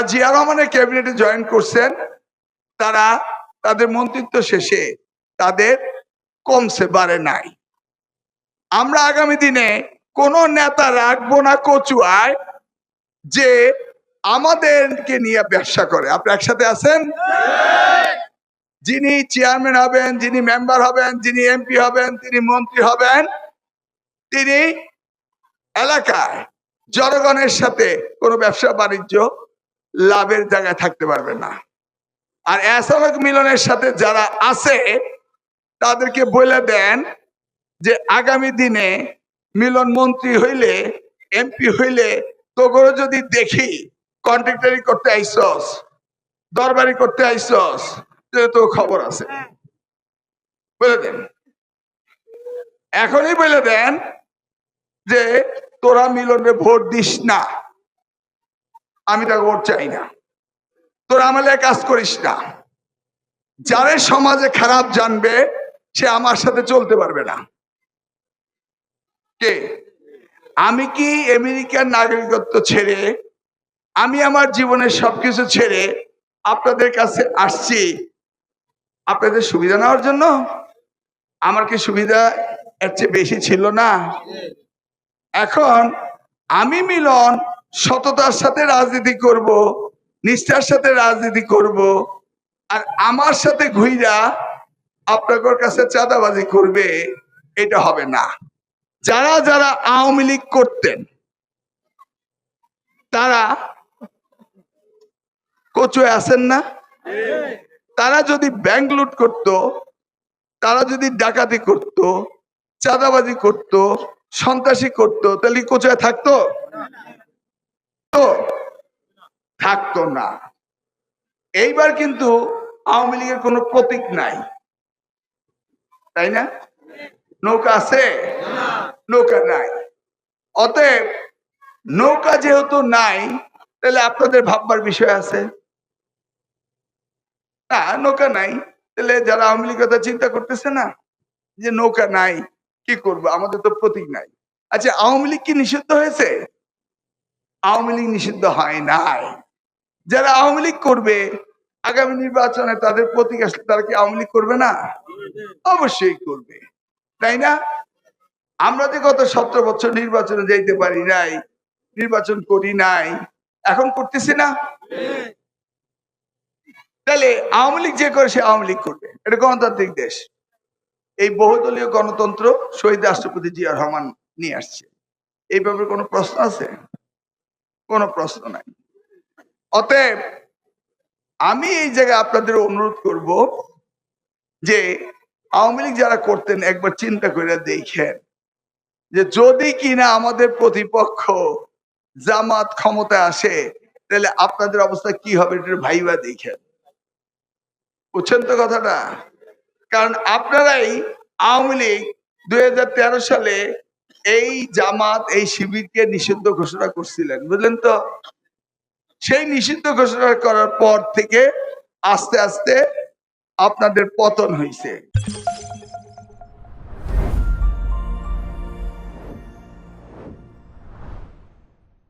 জিয়া রহমানের ক্যাবিনেটে জয়েন করছেন তারা তাদের মন্ত্রিত্ব শেষে তাদের কমছে বাড়ে নাই। আমরা আগামী দিনে কোন নেতা রাখবো না কচুয়ায় যে আমাদেরকে নিয়ে ব্যবসা করে। আপনি একসাথে আছেন? যিনি চেয়ারম্যান হবেন, যিনি মেম্বার হবেন, যিনি এমপি হবেন, তিনি মন্ত্রী হবেন, তিনি এলাকায় জনগণের সাথে কোনো ব্যবসা বাণিজ্য লাভের জায়গায় থাকতে পারবে না। আর এসামক মিলনের সাথে যারা আছে তাদেরকে বলে দেন যে আগামী দিনে মিলন মন্ত্রী হইলে, এমপি হইলে, তোগুলো যদি দেখি কন্ট্রাক্টারি করতে আইসস, দরবারি করতে আইসস, তো খবর আছে, বলে দেন। এখনই বলে দেন যে তোরা মিলনে ভোট দিস না, আমি তাকে ভোট চাই না, তোরা আমলে কাজ করিস না। যারা সমাজে খারাপ জানবে সে আমার সাথে চলতে পারবে না। কে? আমি কি আমেরিকার নাগরিকত্ব ছেড়ে, আমি আমার জীবনের সবকিছু ছেড়ে আপনাদের কাছে আসছি আপনাদের সুবিধা নেওয়ার জন্য? আমার কি সুবিধা এর চেয়ে বেশি ছিল না? এখন আমি মিলন সততার সাথে রাজনীতি করব, নিষ্ঠার সাথে রাজনীতি করব, আর আমার সাথে ঘুইরা আপনাদের কাছে চাঁদাবাজি করবে, এটা হবে না। যারা যারা আওয়ামী লীগ করতেন তারা কচুয়ে আছেন না? তারা যদি ব্যাংক লুট করত, তারা যদি ডাকাতি করত, চাঁদাবাজি করত, সন্ত্রাসী করত, তাহলে কচুয়ে থাকতো? তো থাকতো না। এইবার কিন্তু আওয়ামী লীগের কোনো প্রতীক নাই, তাই না? নৌকা আছে? নৌকা নাই। অতএব নৌকা যেহেতু নাই, তাহলে আপনাদের ভাববার বিষয় আছে না? নৌকা নাই, তাহলে যারা আওয়ামী লীগ কথা চিন্তা করতেছে না যে নৌকা নাই, কি করবো, আমাদের তো প্রতীক নাই। আচ্ছা, আওয়ামী লীগ কি নিষিদ্ধ হয়েছে? আওয়ামী লীগ নিষিদ্ধ হয় নাই। যারা আওয়ামী লীগ করবে আগামী নির্বাচনে তাদের প্রতীক আসলে তারা কি আওয়ামী লীগ করবে না? অবশ্যই করবে, তাই না? আমরা যে গত 17 বছর নির্বাচনে যাইতে পারি নাই, নির্বাচন করি নাই, এখন করতেছি না? তাহলে আওয়ামী লীগ যে করে সে আওয়ামী লীগ করবে। এটা গণতান্ত্রিক দেশ। এই বহুদলীয় গণতন্ত্র শহীদ রাষ্ট্রপতি জিয়া রহমান নিয়ে আসছে। এই ব্যাপারে কোনো প্রশ্ন আছে? কোনো প্রশ্ন নাই। অতএব আমি এই জায়গায় আপনাদের অনুরোধ করব যে আওয়ামী লীগ যারা করতেন একবার চিন্তা করে দেখেন যে যদি কিনা আমাদের প্রতিপক্ষ জামাত ক্ষমতায় আসে তাহলে আপনাদের অবস্থা কি হবে, এটা ভাইবা দেখেন। বুঝছেন তো কথাটা? কারণ আপনারাই আওয়ামী লীগ 2013 সালে এই জামাত, এই শিবিরকে নিষিদ্ধ ঘোষণা করছিলেন, বুঝলেন তো? সেই নিষিদ্ধ ঘোষণা করার পর থেকে আস্তে আস্তে আপনাদের পতন হয়েছে।